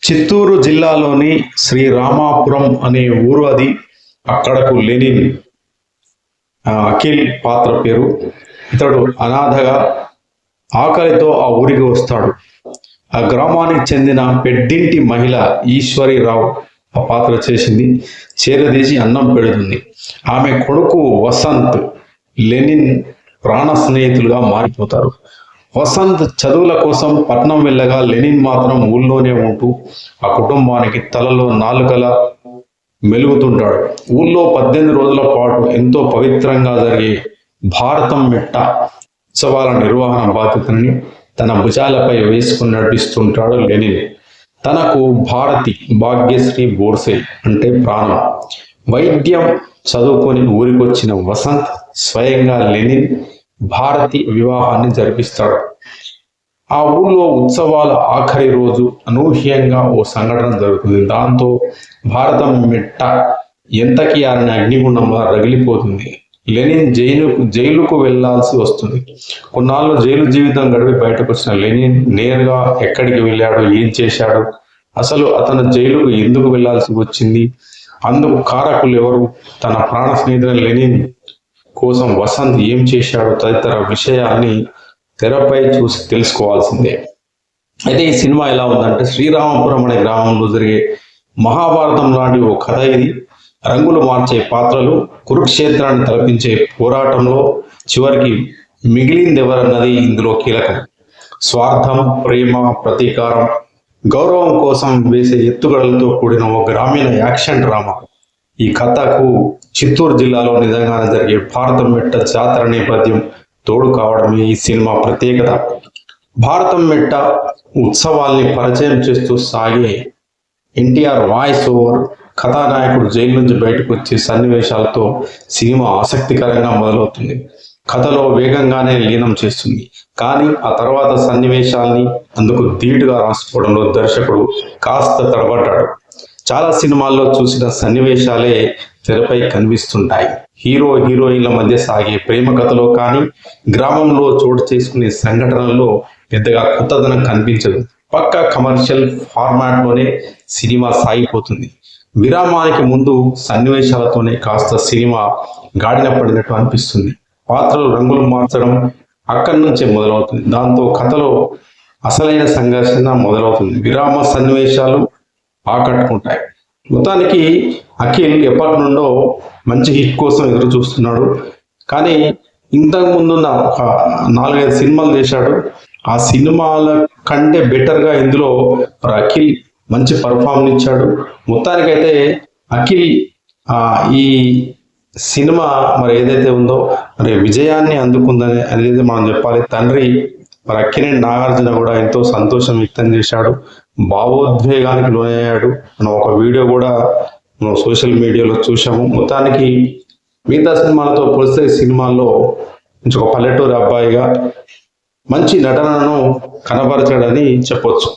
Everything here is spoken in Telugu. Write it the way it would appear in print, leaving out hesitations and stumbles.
చిత్తూరు జిల్లాలోని శ్రీరామాపురం అనే ఊరు అది. అక్కడకు లెనిన్ అఖిల్ పాత్ర పేరు. ఇతడు అనాథగా ఆకలితో ఆ ఊరికి వస్తాడు. ఆ గ్రామానికి చెందిన పెద్దింటి మహిళ ఈశ్వరీరావు ఆ పాత్ర చేసింది. చేరదీసి అన్నం పెడుతుంది. ఆమె కొడుకు వసంత్ లెనిన్ ప్రాణ స్నేహితులుగా మారిపోతారు. వసంత్ చదువుల కోసం పట్నం వెళ్ళగా లెనిన్ మాత్రం ఊళ్ళోనే ఉంటూ ఆ కుటుంబానికి తలలో నాలుకలా మెలుగుతుంటాడు. ఊళ్ళో 18 రోజుల పాటు ఎంతో పవిత్రంగా జరిగే భారతం మెట్ట ఉత్సవాల నిర్వహణ బాధ్యతని తన భుజాలపై వేసుకుని నడిపిస్తుంటాడు లెనిన్. తనకు భారతి భాగ్యశ్రీ బోర్సే అంటే ప్రాణం. వైద్యం చదువుకొని ఊరికొచ్చిన వసంత్ స్వయంగా లెనిన్ భారతి వివాహాన్ని జరిపిస్తాడు. ఆ ఊళ్ళో ఉత్సవాల ఆఖరి రోజు అనూహ్యంగా ఓ సంఘటన జరుగుతుంది. దాంతో భారతం మెట్ట ఎంతకి ఆరిన అగ్నిగుండంలా రగిలిపోతుంది. లెనిన్ జైలుకు వెళ్లాల్సి వస్తుంది. కొన్నాళ్ళు జైలు జీవితం గడిపి బయటకు వచ్చిన లెనిన్ నేరుగా ఎక్కడికి వెళ్ళాడు, ఏం చేశాడు, అసలు అతను జైలుకు ఎందుకు వెళ్లాల్సి వచ్చింది, అందుకు కారకులు ఎవరు, తన ప్రాణ స్నేహితుడు లెనిన్ కోసం వసంత్ ఏం చేశాడు తదితర విషయాల్ని తెరపై చూసి తెలుసుకోవాల్సిందే. అయితే ఈ సినిమా ఎలా ఉందంటే, శ్రీరామపురం అనే గ్రామంలో జరిగే మహాభారతం లాంటి ఓ కథ ఇది. రంగులు మార్చే పాత్రలు, కురుక్షేత్రాన్ని తలపించే పోరాటంలో చివరికి మిగిలిందెవరన్నది ఇందులో కీలకం. స్వార్థం, ప్రేమ, ప్రతీకారం, గౌరవం కోసం వేసే ఎత్తుగడలతో కూడిన ఓ గ్రామీణ యాక్షన్ డ్రామా. ఈ కథకు చిత్తూరు జిల్లాలో నిజంగానే జరిగే భారతం మెట్ట జాతర నేపథ్యం తోడు కావడమే ఈ సినిమా ప్రత్యేకత. భారతం మెట్ట ఉత్సవాల్ని పరిచయం చేస్తూ సాగే ఎన్టీఆర్ వాయిస్ ఓవర్, కథానాయకుడు జైలు నుంచి బయటకు వచ్చే సన్నివేశాలతో సినిమా ఆసక్తికరంగా మొదలవుతుంది. కథలో వేగంగానే లీనం చేస్తుంది. కానీ ఆ తర్వాత సన్నివేశాల్ని అందుకు ధీటుగా రాసుకోవడంలో దర్శకుడు కాస్త తడబడ్డాడు. చాలా సినిమాల్లో చూసిన సన్నివేశాలే తెరపై కనిపిస్తుంటాయి. హీరో హీరోయిన్ల మధ్య సాగే ప్రేమ కథలో కానీ, గ్రామంలో చోటు చేసుకునే సంఘటనల్లో పెద్దగా కొత్తదనం కనిపించదు. పక్కా కమర్షియల్ ఫార్మాట్లోనే సినిమా సాగిపోతుంది. విరామానికి ముందు సన్నివేశాలతోనే కాస్త సినిమా గాడిన పడినట్టు అనిపిస్తుంది. పాత్రలు రంగులు మార్చడం అక్కడి నుంచే మొదలవుతుంది. దాంతో కథలో అసలైన సంఘర్షణ మొదలవుతుంది. విరామ సన్నివేశాలు ఆకట్టుకుంటాయి. మొత్తానికి అఖిల్ ఎప్పటి నుండో మంచి హిట్ కోసం ఎదురు చూస్తున్నాడు. కానీ ఇంతకు ముందున్న ఒక 4-5 సినిమాలు చేశాడు. ఆ సినిమాల కంటే బెటర్గా ఇందులో అఖిల్ మంచి పర్ఫార్మెన్స్ ఇచ్చాడు. మొత్తానికైతే అఖిల్ ఈ సినిమా మరి ఏదైతే ఉందో మరి విజయాన్ని అందుకుందని అనేది మనం చెప్పాలి. తండ్రి మరి అక్కినేని నాగార్జున కూడా ఎంతో సంతోషం వ్యక్తం చేశాడు, భావోద్వేగానికి లోనయ్యాడు. మనం ఒక వీడియో కూడా మనం సోషల్ మీడియాలో చూసాము. మొత్తానికి మిగతా సినిమాలతో పోలిస్తే సినిమాల్లో ఒక పల్లెటూరు అబ్బాయిగా మంచి నటనను కనబరచాడని చెప్పొచ్చు.